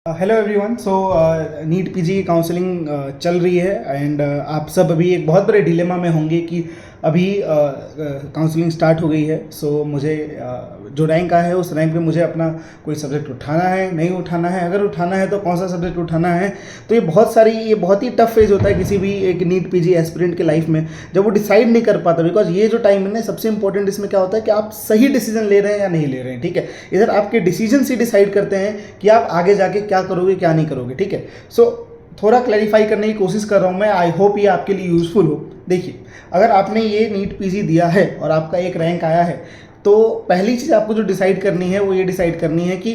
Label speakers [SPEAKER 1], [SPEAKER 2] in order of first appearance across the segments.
[SPEAKER 1] Hello everyone. NEET PG की counselling चल रही है एंड आप सब अभी एक बहुत बड़े डिलेमा में होंगे कि अभी काउंसलिंग स्टार्ट हो गई है। मुझे जो रैंक आया है उस रैंक पे मुझे अपना कोई सब्जेक्ट उठाना है, नहीं उठाना है, अगर उठाना है तो कौन सा सब्जेक्ट उठाना है। तो ये बहुत ही टफ फेज होता है किसी भी एक नीट पीजी एस्पिरेंट के लाइफ में, जब वो डिसाइड नहीं कर पाता। बिकॉज ये जो टाइम है ना, सबसे इंपॉर्टेंट इसमें क्या होता है कि आप सही डिसीजन ले रहे हैं या नहीं ले रहे हैं। ठीक है, इधर आपके डिसीजन से डिसाइड करते हैं कि आप आगे जाके क्या करोगे क्या नहीं करोगे। ठीक है, थोड़ा क्लैरिफाई करने की कोशिश कर रहा हूँ मैं। आई होप ये आपके लिए यूज़फुल हो। देखिए, अगर आपने ये नीट पीजी दिया है और आपका एक रैंक आया है, तो पहली चीज़ आपको जो डिसाइड करनी है वो ये डिसाइड करनी है कि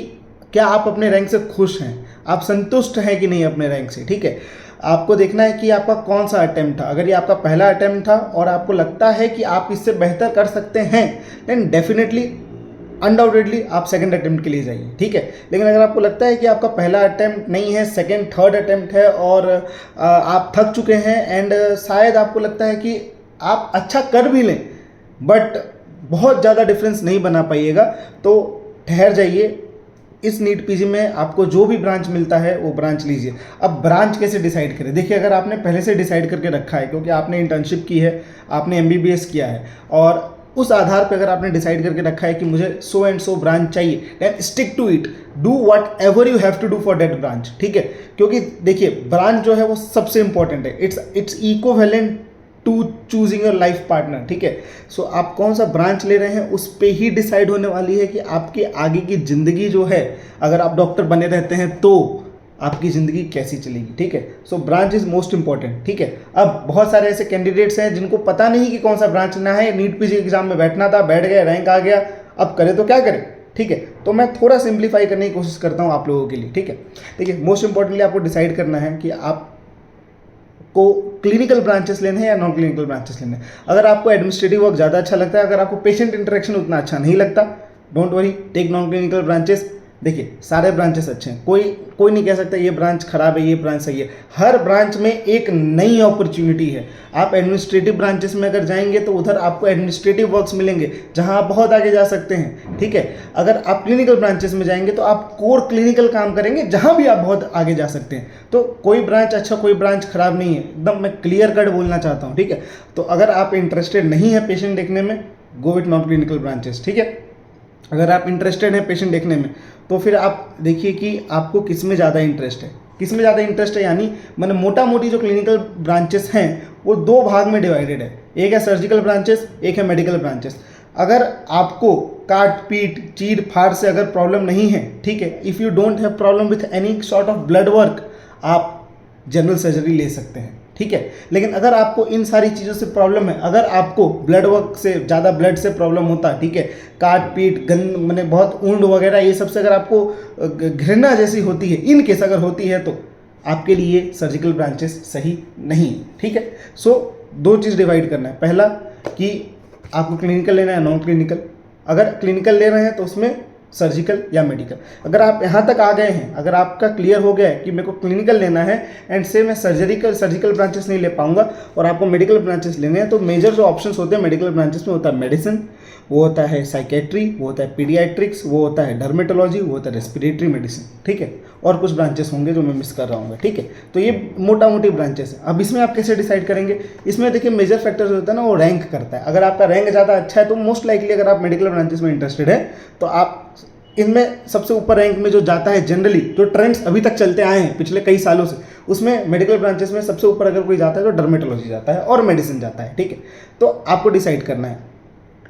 [SPEAKER 1] क्या आप अपने रैंक से खुश हैं, आप संतुष्ट हैं कि नहीं अपने रैंक से। ठीक है, आपको देखना है कि आपका कौन सा अटेम्प्ट था। अगर ये आपका पहला अटेम्प्ट था और आपको लगता है कि आप इससे बेहतर कर सकते हैं, देन डेफिनेटली अनडाउटेडली आप सेकंड अटेम्प्ट के लिए जाइए। ठीक है, लेकिन अगर आपको लगता है कि आपका पहला अटेम्प्ट नहीं है, सेकंड थर्ड अटेम्प्ट है और आप थक चुके हैं एंड शायद आपको लगता है कि आप अच्छा कर भी लें बट बहुत ज़्यादा डिफरेंस नहीं बना पाइएगा, तो ठहर जाइए। इस नीट पीजी में आपको जो भी ब्रांच मिलता है वो ब्रांच लीजिए। अब ब्रांच कैसे डिसाइड करें? देखिए, अगर आपने पहले से डिसाइड करके रखा है, क्योंकि आपने इंटर्नशिप की है, आपने एमबीबीएस किया है और उस आधार पर अगर आपने डिसाइड करके रखा है कि मुझे सो एंड सो ब्रांच चाहिए, then stick to it, do whatever you have to do for that branch. ठीक है, क्योंकि देखिए, ब्रांच जो है वो सबसे इंपॉर्टेंट है। It's equivalent to choosing your life partner. ठीक है, आप कौन सा ब्रांच ले रहे हैं उस पे ही डिसाइड होने वाली है कि आपकी आगे की ज़िंदगी जो है, अगर आप डॉक्टर बने रहते हैं तो आपकी ज़िंदगी कैसी चलेगी। ठीक है, ब्रांच इज़ मोस्ट इंपॉर्टेंट। ठीक है, अब बहुत सारे ऐसे कैंडिडेट्स हैं जिनको पता नहीं कि कौन सा ब्रांच लेना है। नीट पीजी एग्जाम में बैठना था, बैठ गए, रैंक आ गया, अब करें तो क्या करें। ठीक है, तो मैं थोड़ा सिंप्लीफाई करने की कोशिश करता हूँ आप लोगों के लिए। ठीक है, देखिए, मोस्ट इंपॉर्टेंटली आपको डिसाइड करना है कि आप को क्लिनिकल ब्रांचेस लेने हैं या नॉन क्लिनिकल ब्रांचेस लेने हैं। अगर आपको एडमिनिस्ट्रेटिव वर्क ज़्यादा अच्छा लगता है, अगर आपको पेशेंट इंटरेक्शन उतना अच्छा नहीं लगता, don't worry, take non clinical branches. देखिए, सारे ब्रांचेस अच्छे हैं, कोई नहीं कह सकता ये ब्रांच खराब है, ये ब्रांच सही है। हर ब्रांच में एक नई अपॉर्चुनिटी है। आप एडमिनिस्ट्रेटिव ब्रांचेस में अगर जाएंगे तो उधर आपको एडमिनिस्ट्रेटिव वर्क्स मिलेंगे जहां आप बहुत आगे जा सकते हैं। ठीक है, अगर आप क्लिनिकल ब्रांचेस में जाएंगे तो आप कोर क्लिनिकल काम करेंगे जहां भी आप बहुत आगे जा सकते हैं। तो कोई ब्रांच अच्छा, कोई ब्रांच खराब नहीं है, एकदम मैं क्लियर कट बोलना चाहता हूँ। ठीक है, तो अगर आप इंटरेस्टेड नहीं है पेशेंट देखने में, go with non clinical branches. ठीक है, अगर आप इंटरेस्टेड हैं पेशेंट देखने में तो फिर आप देखिए कि आपको किस में ज़्यादा इंटरेस्ट है, यानी मैंने मोटा मोटी जो क्लिनिकल ब्रांचेस हैं वो दो भाग में डिवाइडेड है। एक है सर्जिकल ब्रांचेस, एक है मेडिकल ब्रांचेस। अगर आपको काट पीट चीर फाड़ से अगर प्रॉब्लम नहीं है, ठीक है, if you don't have problem with any sort of blood work, आप जनरल सर्जरी ले सकते हैं। ठीक है, लेकिन अगर आपको इन सारी चीज़ों से प्रॉब्लम है, अगर आपको ब्लड वर्क से ज़्यादा ब्लड से प्रॉब्लम होता है, ठीक है, काट पीट गंद मैंने बहुत ऊंड वगैरह ये सबसे अगर आपको घृणा जैसी होती है, इन केस अगर होती है, तो आपके लिए सर्जिकल ब्रांचेस सही नहीं। ठीक है, दो चीज़ डिवाइड करना है। पहला कि आपको क्लिनिकल लेना है, नॉन क्लिनिकल। अगर क्लिनिकल ले रहे हैं तो उसमें सर्जिकल या मेडिकल। अगर आप यहाँ तक आ गए हैं, अगर आपका क्लियर हो गया है कि मेरे को क्लिनिकल लेना है एंड से मैं सर्जिकल ब्रांचेस नहीं ले पाऊंगा और आपको मेडिकल ब्रांचेस लेने हैं, तो मेजर जो ऑप्शंस होते हैं मेडिकल ब्रांचेस में होता है मेडिसिन, वो होता है साइकेट्री, वो होता है पीडियाट्रिक्स, वो होता है डर्मेटोलॉजी, वो होता है रेस्पिरेटरी मेडिसिन। ठीक है, और कुछ ब्रांचेस होंगे जो मैं मिस कर रहा हूँ। ठीक है, तो ये मोटा मोटी ब्रांचेस है। अब इसमें आप कैसे डिसाइड करेंगे? इसमें देखिए, मेजर फैक्टर जो होता है ना, वो रैंक करता है। अगर आपका रैंक ज़्यादा अच्छा है तो मोस्ट लाइकली अगर आप मेडिकल ब्रांचेस में इंटरेस्टेड है तो आप इनमें सबसे ऊपर रैंक में जो जाता है, जनरली जो ट्रेंड्स अभी तक चलते आए हैं पिछले कई सालों से, उसमें मेडिकल ब्रांचेस में सबसे ऊपर अगर कोई जाता है तो डर्मेटोलॉजी जाता है और मेडिसिन जाता है। ठीक है, तो आपको डिसाइड करना है।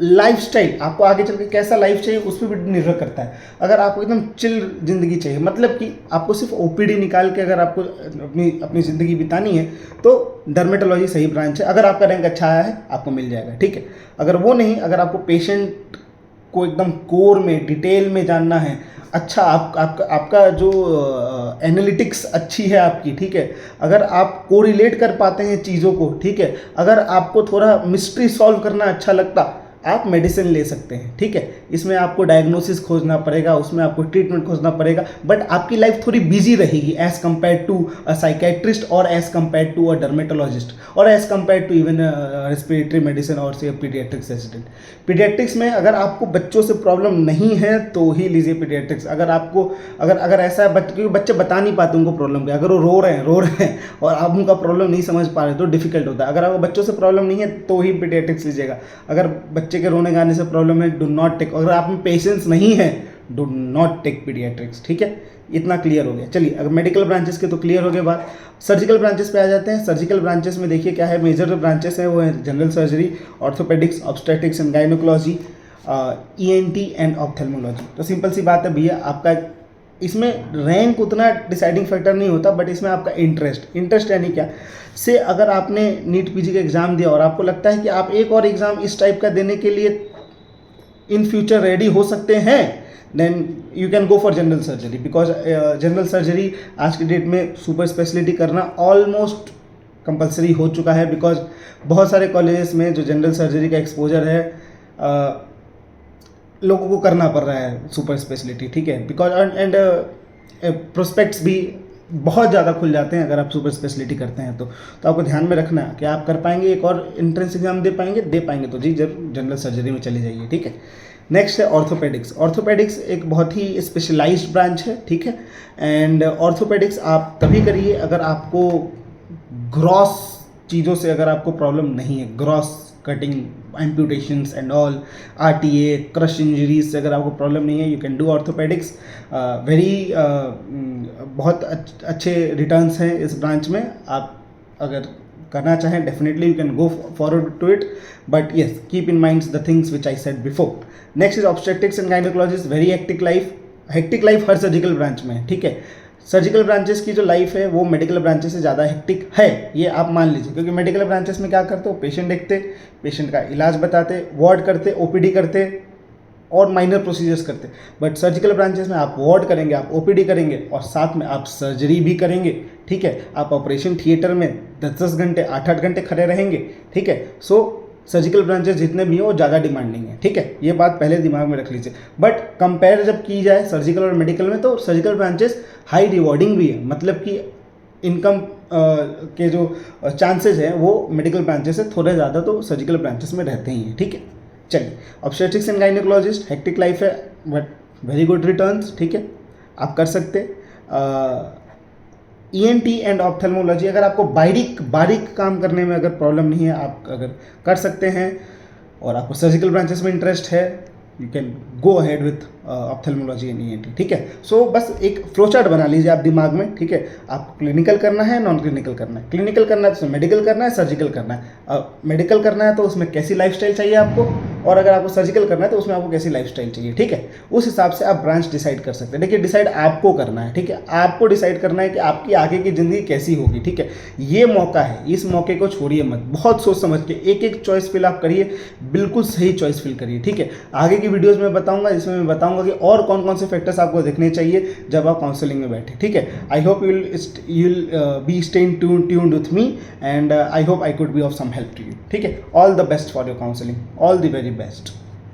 [SPEAKER 1] लाइफस्टाइल, आपको आगे चल के कैसा लाइफ चाहिए उस पर भी निर्भर करता है। अगर आपको एकदम चिल जिंदगी चाहिए, मतलब कि आपको सिर्फ ओपीडी निकाल के अगर आपको अपनी ज़िंदगी बितानी है, तो डर्मेटोलॉजी सही ब्रांच है। अगर आपका रैंक अच्छा आया है आपको मिल जाएगा। ठीक है, अगर वो नहीं, अगर आपको पेशेंट को एकदम कोर में डिटेल में जानना है, अच्छा आपका जो एनालिटिक्स अच्छी है आपकी, ठीक है, अगर आप कोरिलेट कर पाते हैं चीज़ों को, ठीक है, अगर आपको थोड़ा मिस्ट्री सॉल्व करना अच्छा लगता, आप मेडिसिन ले सकते हैं, ठीक है। इसमें आपको डायग्नोसिस खोजना पड़ेगा, उसमें आपको ट्रीटमेंट खोजना पड़ेगा, बट आपकी लाइफ थोड़ी बिजी रहेगी as compare to a psychiatrist और as compare to a dermatologist और as compare to even respiratory medicine और से पीडियाट्रिक्स रेजिडेंट। पीडियाट्रिक्स में अगर आपको बच्चों से प्रॉब्लम नहीं है तो ही लीजिए पीडियाट्रिक्स। अगर आपको अगर ऐसा है क्योंकि बच्चे बता नहीं पाते उनको प्रॉब्लम क्या, अगर वो रो रहे हैं और आप उनका प्रॉब्लम नहीं समझ पा रहे तो डिफिकल्ट होता है। अगर आपको बच्चों से प्रॉब्लम नहीं है तो ही पीडियाट्रिक्स लीजिएगा। अगर बच्चे के रोने गाने से प्रॉब्लम है, डू नॉट टेक। अगर आप में पेशेंस नहीं है, डू नॉट टेक पीडियाट्रिक्स, ठीक है। इतना क्लियर हो गया। चलिए, अगर मेडिकल ब्रांचेस के तो क्लियर हो गए बात। सर्जिकल ब्रांचेस पे आ जाते हैं। सर्जिकल ब्रांचेस में देखिए क्या है, मेजर जो ब्रांचेस हैं वो है general surgery, orthopaedics, obstetrics and gynaecology, ENT and ophthalmology. तो सिंपल सी बात है भैया, आपका इसमें रैंक उतना डिसाइडिंग फैक्टर नहीं होता, बट इसमें आपका इंटरेस्ट यानी क्या से, अगर आपने नीट पीजी का एग्ज़ाम दिया और आपको लगता है कि आप एक और एग्ज़ाम इस टाइप का देने के लिए इन फ्यूचर रेडी हो सकते हैं, then you can go for general surgery. Because general surgery आज की डेट में सुपर स्पेशलिटी करना ऑलमोस्ट कंपलसरी हो चुका है। बिकॉज बहुत सारे कॉलेजेस में जो जनरल सर्जरी का एक्सपोजर है लोगों को करना पड़ रहा है सुपर स्पेशलिटी, ठीक है। बिकॉज एंड प्रोस्पेक्ट्स भी बहुत ज़्यादा खुल जाते हैं अगर आप सुपर स्पेशलिटी करते हैं तो आपको ध्यान में रखना है कि आप कर पाएंगे, एक और एंट्रेंस एग्जाम दे पाएंगे तो जी जरूर जनरल सर्जरी में चले जाइए, ठीक है। नेक्स्ट है ऑर्थोपेडिक्स। ऑर्थोपेडिक्स एक बहुत ही स्पेशलाइज्ड ब्रांच है, ठीक है। एंड ऑर्थोपेडिक्स आप तभी करिए अगर आपको ग्रॉस चीज़ों से अगर आपको प्रॉब्लम नहीं है, gross cutting, amputations and all, RTA, crush injuries से अगर आपको प्रॉब्लम नहीं है, यू कैन डू ऑर्थोपेडिक्स। बहुत अच्छे रिटर्न्स हैं इस ब्रांच में। आप अगर करना चाहें definitely you can go forward to it, but yes keep in mind the things which I said before. Next is obstetrics and gynaecology. Very hectic life हर सर्जिकल ब्रांच में है, ठीक है। सर्जिकल ब्रांचेस की जो लाइफ है वो medical branches से ज़्यादा हेक्टिक है, ये आप मान लीजिए। क्योंकि मेडिकल ब्रांचेस में क्या करते हो, पेशेंट देखते, पेशेंट का इलाज बताते, वार्ड करते, ओपीडी करते और माइनर प्रोसीजर्स करते। बट सर्जिकल ब्रांचेस में आप वार्ड करेंगे, आप ओपीडी करेंगे और साथ में आप सर्जरी भी करेंगे, ठीक है। आप ऑपरेशन थिएटर में 10-10 घंटे, 8-8 घंटे खड़े रहेंगे, ठीक है। सो सर्जिकल ब्रांचेस जितने भी हैं वो ज़्यादा डिमांडिंग है, ठीक है। ये बात पहले दिमाग में रख लीजिए। बट कंपेयर जब की जाए सर्जिकल और मेडिकल में तो सर्जिकल ब्रांचेस हाई रिवॉर्डिंग भी है, मतलब कि इनकम के जो चांसेस हैं वो मेडिकल ब्रांचेस से थोड़े ज़्यादा तो सर्जिकल ब्रांचेस में रहते ही हैं, ठीक है। चलिए, obstetrics and gynaecologist hectic life है बट वेरी गुड रिटर्न्स, ठीक है, आप कर सकते। ईएनटी एंड ऑप्थेल्मोलॉजी, अगर आपको बारीक काम करने में अगर प्रॉब्लम नहीं है, आप अगर कर सकते हैं और आपको सर्जिकल ब्रांचेस में इंटरेस्ट है, you can go ahead with ophthalmology and ENT, ठीक है। सो बस एक फ्लो चार्ट बना लीजिए आप दिमाग में, ठीक है। आपको क्लिनिकल करना है, नॉन क्लिनिकल करना है। क्लिनिकल करना है तो उसमें मेडिकल करना है, सर्जिकल करना है। मेडिकल करना है तो उसमें कैसी लाइफस्टाइल चाहिए आपको, और अगर आपको सर्जिकल करना है तो उसमें आपको कैसी लाइफस्टाइल चाहिए, ठीक है। उस हिसाब से आप ब्रांच डिसाइड कर सकते हैं। देखिए, डिसाइड आपको करना है, ठीक है। आपको डिसाइड करना है कि आपकी आगे की ज़िंदगी कैसी होगी, ठीक है। ये मौका है, इस मौके को छोड़िए मत। बहुत सोच समझ के एक चॉइस फिल आप करिए, बिल्कुल सही चॉइस फिल करिए, ठीक है। आगे की वीडियोज़ में बताऊंगा, जिसमें मैं बताऊंगा कि और कौन कौन से फैक्टर्स आपको देखने चाहिए जब आप काउंसलिंग में बैठे, ठीक है। I hope you will be staying tuned with me and I hope I could be of some help to you, ठीक है। All the best for your counselling, all the very best.